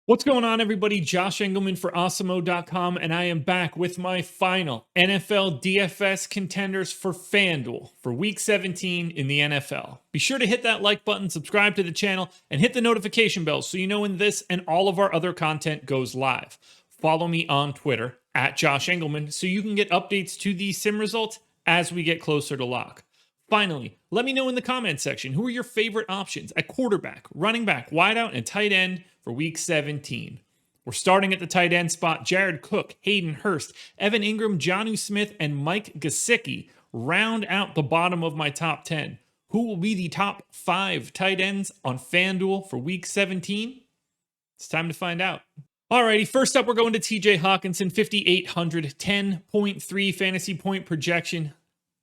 What's going on, everybody? Josh Engleman for Awesemo.com, and I am back with my final NFL DFS contenders for FanDuel for Week 17 in the NFL. Be sure to hit that like button, subscribe to the channel, and hit the notification bell so you know when this and all of our other content goes live. Follow me on Twitter, at Josh Engleman, so you can get updates to the sim results as we get closer to lock. Finally, let me know in the comments section who are your favorite options at quarterback, running back, wideout, and tight end for Week 17. We're starting at the tight end spot. Jared Cook, Hayden Hurst, Evan Ingram, Jonnu Smith, and Mike Gesicki round out the bottom of my top 10. Who will be the top 5 tight ends on FanDuel for Week 17? It's time to find out. Alrighty, first up, we're going to TJ Hockenson, 5,800, 10.3 fantasy point projection.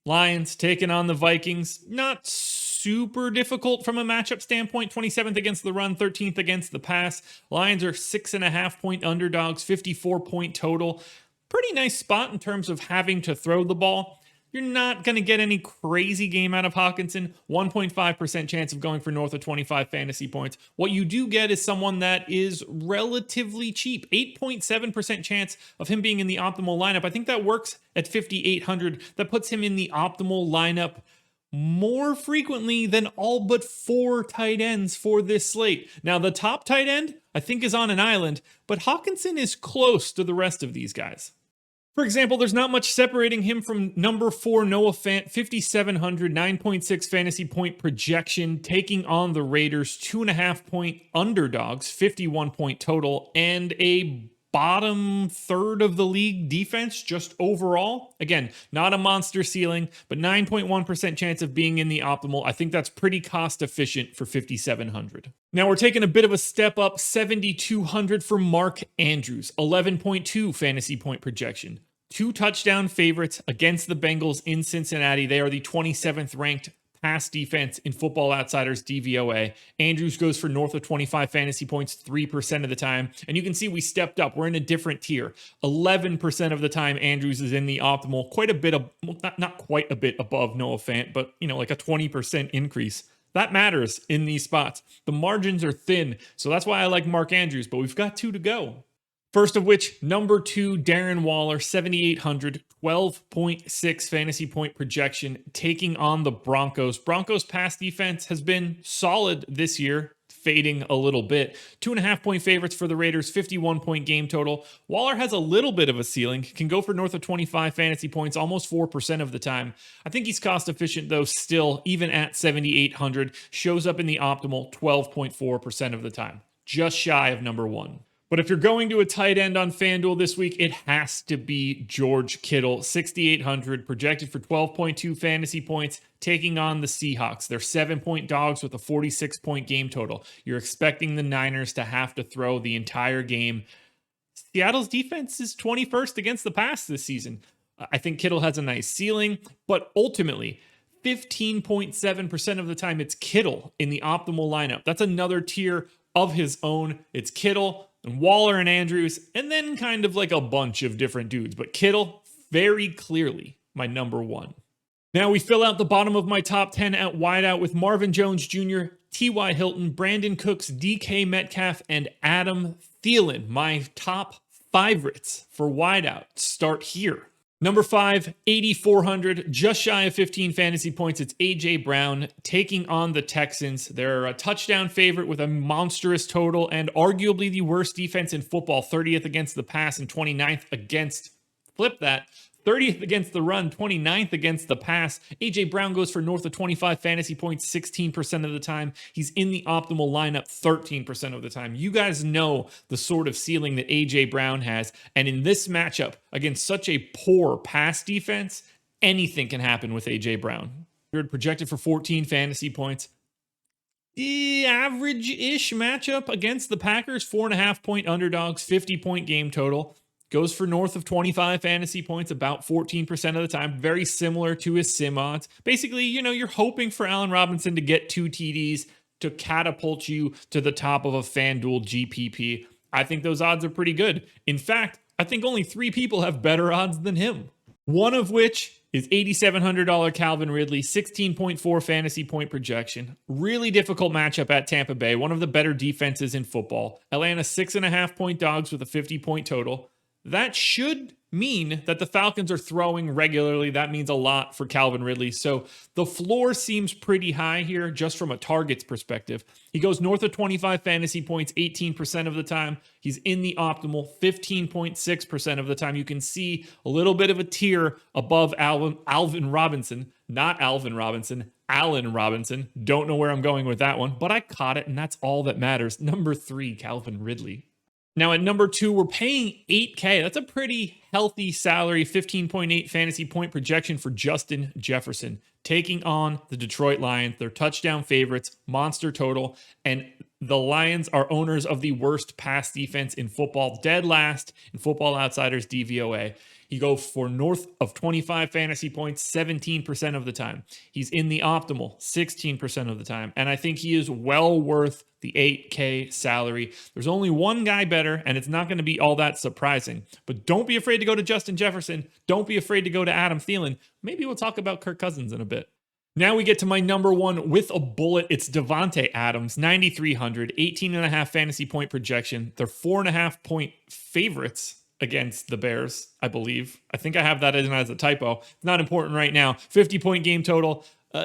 Lions taking on the Vikings. Not super difficult from a matchup standpoint. 27th against the run, 13th against the pass. Lions are 6.5 point underdogs, 54 point total. Pretty nice spot in terms of having to throw the ball. You're not going to get any crazy game out of Hockenson. 1.5% chance of going for north of 25 fantasy points. What you do get is someone that is relatively cheap. 8.7% chance of him being in the optimal lineup. I think that works at 5,800. That puts him in the optimal lineup more frequently than all but 4 tight ends for this slate. Now, the top tight end, I think, is on an island, but Hockenson is close to the rest of these guys. For example, there's not much separating him from number 4 Noah Fant, 5,700, 9.6 fantasy point projection, taking on the Raiders, 2.5 point underdogs, 51 point total, and a bottom third of the league defense just overall. Again, not a monster ceiling, but 9.1% chance of being in the optimal. I think that's pretty cost efficient for 5,700. Now we're taking a bit of a step up, 7,200 for Mark Andrews, 11.2 fantasy point projection. 2 touchdown favorites against the Bengals in Cincinnati. They are the 27th ranked pass defense in Football Outsiders DVOA. Andrews goes for north of 25 fantasy points 3% of the time. And you can see we stepped up. We're in a different tier. 11% of the time Andrews is in the optimal. Quite a bit of, not quite a bit above Noah Fant, but like a 20% increase. That matters in these spots. The margins are thin, so that's why I like Mark Andrews, but we've got 2 to go. First of which, number 2, Darren Waller, 7,800, 12.6 fantasy point projection, taking on the Broncos. Broncos pass defense has been solid this year, fading a little bit. 2.5 point favorites for the Raiders, 51 point game total. Waller has a little bit of a ceiling, can go for north of 25 fantasy points almost 4% of the time. I think he's cost efficient though still, even at 7,800, shows up in the optimal 12.4% of the time. Just shy of number 1. But if you're going to a tight end on FanDuel this week, it has to be George Kittle, 6,800, projected for 12.2 fantasy points, taking on the Seahawks. They're 7-point dogs with a 46-point game total. You're expecting the Niners to have to throw the entire game. Seattle's defense is 21st against the pass this season. I think Kittle has a nice ceiling, but ultimately, 15.7% of the time, it's Kittle in the optimal lineup. That's another tier of his own. It's Kittle and Waller and Andrews, and then kind of like a bunch of different dudes. But Kittle, very clearly my number 1. Now we fill out the bottom of my top 10 at wideout with Marvin Jones Jr., T.Y. Hilton, Brandon Cooks, DK Metcalf, and Adam Thielen. My top favorites for wideout start here. Number 5, 8,400, just shy of 15 fantasy points. It's A.J. Brown taking on the Texans. They're a touchdown favorite with a monstrous total and arguably the worst defense in football. 30th against the pass and 29th against, flip that, 30th against the run, 29th against the pass. A.J. Brown goes for north of 25 fantasy points 16% of the time. He's in the optimal lineup 13% of the time. You guys know the sort of ceiling that A.J. Brown has. And in this matchup against such a poor pass defense, anything can happen with A.J. Brown. You're projected for 14 fantasy points. The average-ish matchup against the Packers, 4.5 point underdogs, 50 point game total. Goes for north of 25 fantasy points about 14% of the time. Very similar to his sim odds. Basically, you're hoping for Allen Robinson to get 2 TDs to catapult you to the top of a FanDuel GPP. I think those odds are pretty good. In fact, I think only 3 people have better odds than him. One of which is $8,700 Calvin Ridley, 16.4 fantasy point projection. Really difficult matchup at Tampa Bay, one of the better defenses in football. Atlanta 6.5-point dogs with a 50-point total. That should mean that the Falcons are throwing regularly. That means a lot for Calvin Ridley. So the floor seems pretty high here just from a targets perspective. He goes north of 25 fantasy points 18% of the time. He's in the optimal 15.6% of the time. You can see a little bit of a tier above Allen Robinson. Not Alvin Robinson, Allen Robinson. Don't know where I'm going with that one, but I caught it, and that's all that matters. Number 3, Calvin Ridley. Now at number 2, we're paying $8K. That's a pretty healthy salary, 15.8 fantasy point projection for Justin Jefferson, taking on the Detroit Lions. They're touchdown favorites, monster total, and the Lions are owners of the worst pass defense in football, dead last in Football Outsiders DVOA. He goes for north of 25 fantasy points 17% of the time. He's in the optimal 16% of the time. And I think he is well worth the $8K salary. There's only one guy better, and it's not going to be all that surprising. But don't be afraid to go to Justin Jefferson. Don't be afraid to go to Adam Thielen. Maybe we'll talk about Kirk Cousins in a bit. Now we get to my number 1 with a bullet. It's Davante Adams, 9,300, 18.5 fantasy point projection. They're 4.5-point favorites against the Bears, I believe. I think I have that in as a typo. It's not important right now. 50-point game total.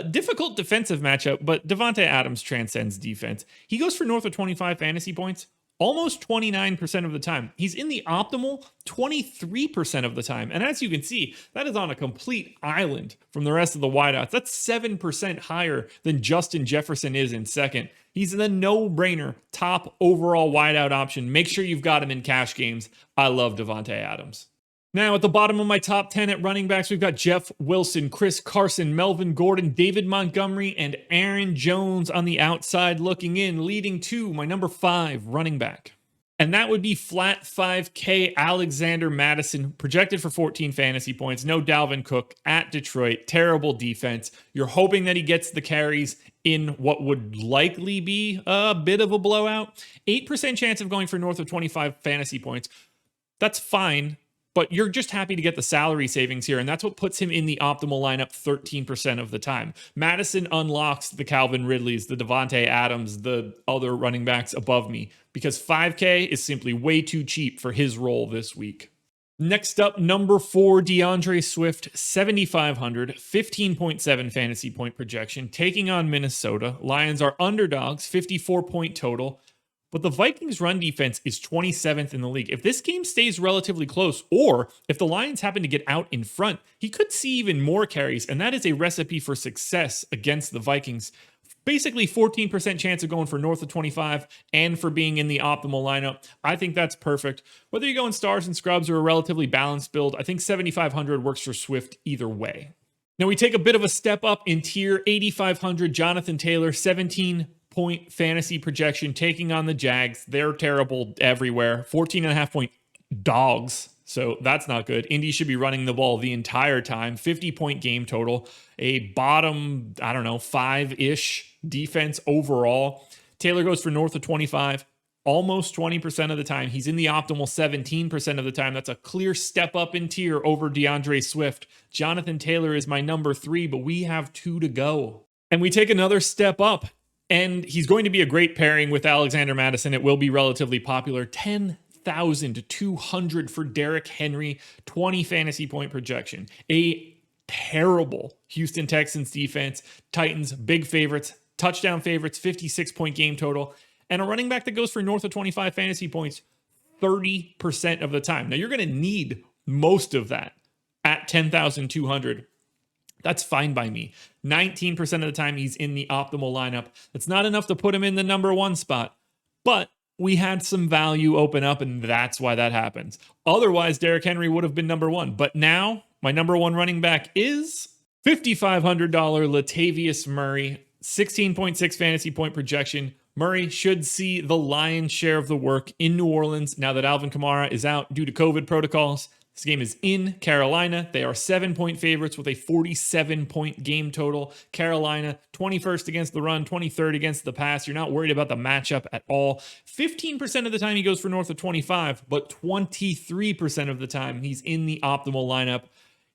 Difficult defensive matchup, but Davante Adams transcends defense. He goes for north of 25 fantasy points almost 29% of the time. He's in the optimal 23% of the time. And as you can see, that is on a complete island from the rest of the wideouts. That's 7% higher than Justin Jefferson is in second. He's the no-brainer top overall wideout option. Make sure you've got him in cash games. I love Davante Adams. Now, at the bottom of my top 10 at running backs, we've got Jeff Wilson, Chris Carson, Melvin Gordon, David Montgomery, and Aaron Jones on the outside looking in, leading to my number 5 running back. And that would be flat 5K Alexander Mattison, projected for 14 fantasy points. No Dalvin Cook at Detroit. Terrible defense. You're hoping that he gets the carries in what would likely be a bit of a blowout. 8% chance of going for north of 25 fantasy points. That's fine. But you're just happy to get the salary savings here, and that's what puts him in the optimal lineup 13% of the time. Madison unlocks the Calvin Ridleys, the Davante Adams, the other running backs above me, because 5K is simply way too cheap for his role this week. Next up, number 4, DeAndre Swift, 7,500, 15.7 fantasy point projection, taking on Minnesota. Lions are underdogs, 54-point total. But the Vikings' run defense is 27th in the league. If this game stays relatively close, or if the Lions happen to get out in front, he could see even more carries, and that is a recipe for success against the Vikings. Basically, 14% chance of going for north of 25 and for being in the optimal lineup. I think that's perfect. Whether you go in stars and scrubs or a relatively balanced build, I think 7,500 works for Swift either way. Now we take a bit of a step up in tier, 8,500, Jonathan Taylor, 17 point fantasy projection, taking on the Jags. They're terrible everywhere. 14.5-point dogs. So that's not good. Indy should be running the ball the entire time. 50-point game total. A bottom, 5-ish defense overall. Taylor goes for north of 25. Almost 20% of the time. He's in the optimal 17% of the time. That's a clear step up in tier over DeAndre Swift. Jonathan Taylor is my number 3, but we have 2 to go. And we take another step up. And he's going to be a great pairing with Alexander Mattison. It will be relatively popular. 10,200 for Derrick Henry, 20 fantasy point projection. A terrible Houston Texans defense. Titans, big favorites, touchdown favorites, 56-point game total. And a running back that goes for north of 25 fantasy points 30% of the time. Now, you're going to need most of that at 10,200. That's fine by me. 19% of the time he's in the optimal lineup. That's not enough to put him in the number 1 spot, but we had some value open up, and that's why that happens. Otherwise, Derrick Henry would have been number 1. But now, my number 1 running back is $5,500 Latavius Murray, 16.6 fantasy point projection. Murray should see the lion's share of the work in New Orleans now that Alvin Kamara is out due to COVID protocols. This game is in Carolina. They are 7-point favorites with a 47-point game total. Carolina, 21st against the run, 23rd against the pass. You're not worried about the matchup at all. 15% of the time he goes for north of 25, but 23% of the time he's in the optimal lineup.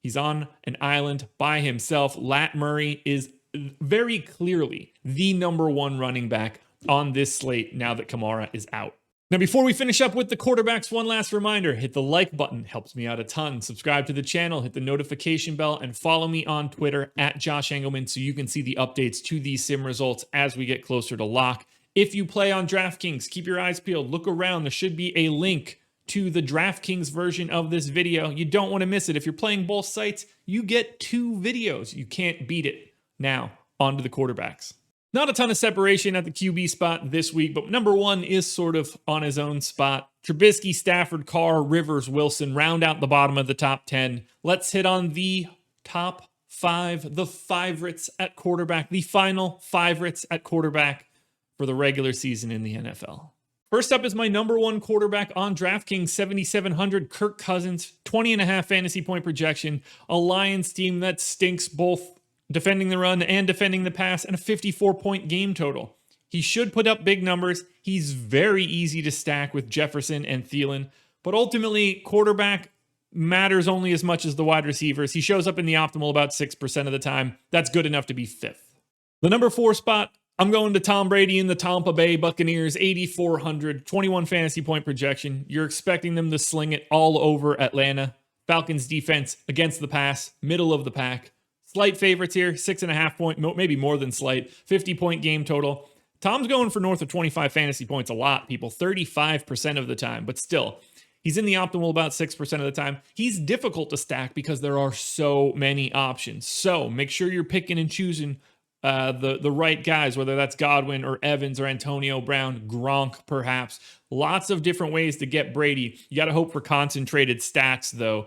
He's on an island by himself. Lat Murray is very clearly the #1 running back on this slate now that Kamara is out. Now, before we finish up with the quarterbacks, one last reminder, hit the like button, helps me out a ton. Subscribe to the channel, hit the notification bell, and follow me on Twitter at Josh Engleman so you can see the updates to these sim results as we get closer to lock. If you play on DraftKings, keep your eyes peeled, look around. There should be a link to the DraftKings version of this video. You don't want to miss it. If you're playing both sites, you get 2 videos. You can't beat it. Now, on to the quarterbacks. Not a ton of separation at the QB spot this week, but #1 is sort of on his own spot. Trubisky, Stafford, Carr, Rivers, Wilson round out the bottom of the top 10. Let's hit on the top 5, the favorites at quarterback, the final favorites at quarterback for the regular season in the NFL. First up is my #1 quarterback on DraftKings, 7,700, Kirk Cousins, 20.5 fantasy point projection, a Lions team that stinks both defending the run and defending the pass, and a 54-point game total. He should put up big numbers. He's very easy to stack with Jefferson and Thielen, but ultimately, quarterback matters only as much as the wide receivers. He shows up in the optimal about 6% of the time. That's good enough to be 5th. The #4 spot, I'm going to Tom Brady in the Tampa Bay Buccaneers, 8,400, 21 fantasy point projection. You're expecting them to sling it all over Atlanta. Falcons defense against the pass, middle of the pack. Slight favorites here, 6.5 point, maybe more than slight, 50-point game total. Tom's going for north of 25 fantasy points a lot, people, 35% of the time, but still, he's in the optimal about 6% of the time. He's difficult to stack because there are so many options. So make sure you're picking and choosing the right guys, whether that's Godwin or Evans or Antonio Brown, Gronk perhaps. Lots of different ways to get Brady. You got to hope for concentrated stats, though.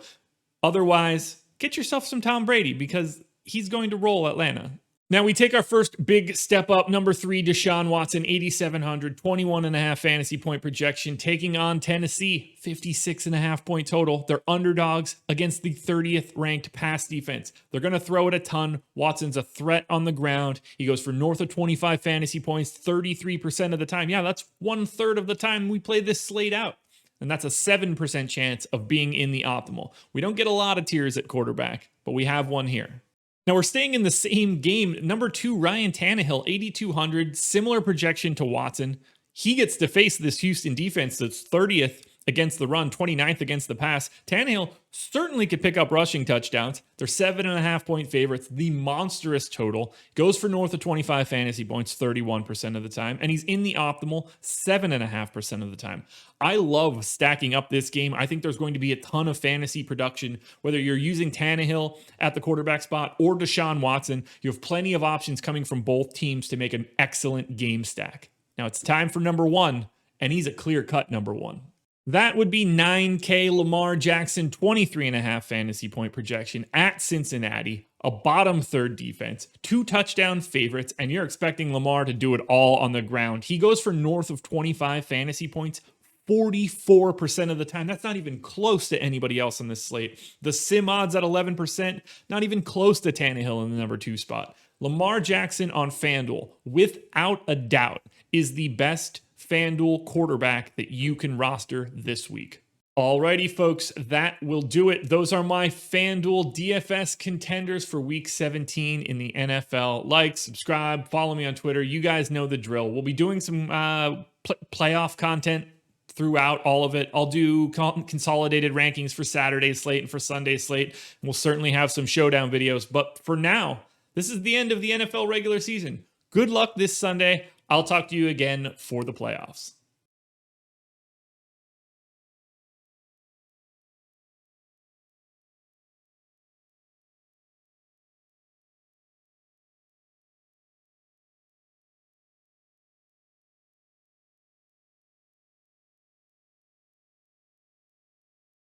Otherwise, get yourself some Tom Brady because he's going to roll Atlanta. Now we take our first big step up. #3, Deshaun Watson, 8,700, 21.5 fantasy point projection, taking on Tennessee, 56.5 point total. They're underdogs against the 30th ranked pass defense. They're going to throw it a ton. Watson's a threat on the ground. He goes for north of 25 fantasy points, 33% of the time. Yeah, that's 1/3 of the time we play this slate out. And that's a 7% chance of being in the optimal. We don't get a lot of tiers at quarterback, but we have one here. Now we're staying in the same game. #2, Ryan Tannehill, 8,200, similar projection to Watson. He gets to face this Houston defense that's 30th against the run, 29th against the pass. Tannehill certainly could pick up rushing touchdowns. They're 7.5 point favorites. The monstrous total goes for north of 25 fantasy points 31% of the time, and he's in the optimal 7.5% of the time. I love stacking up this game. I think there's going to be a ton of fantasy production, whether you're using Tannehill at the quarterback spot or Deshaun Watson. You have plenty of options coming from both teams to make an excellent game stack. Now it's time for #1, and he's a clear-cut #1. That would be 9K Lamar Jackson, 23.5 fantasy point projection at Cincinnati, a bottom 3rd defense, 2 touchdown favorites, and you're expecting Lamar to do it all on the ground. He goes for north of 25 fantasy points 44% of the time. That's not even close to anybody else on this slate. The sim odds at 11%, not even close to Tannehill in the #2 spot. Lamar Jackson on FanDuel, without a doubt, is the best FanDuel quarterback that you can roster this week. Alrighty, folks, that will do it. Those are my FanDuel DFS contenders for Week 17 in the NFL. Like, subscribe, follow me on Twitter. You guys know the drill. We'll be doing some playoff content throughout all of it. I'll do consolidated rankings for Saturday's slate and for Sunday's slate. We'll certainly have some showdown videos. But for now, this is the end of the NFL regular season. Good luck this Sunday. I'll talk to you again for the playoffs.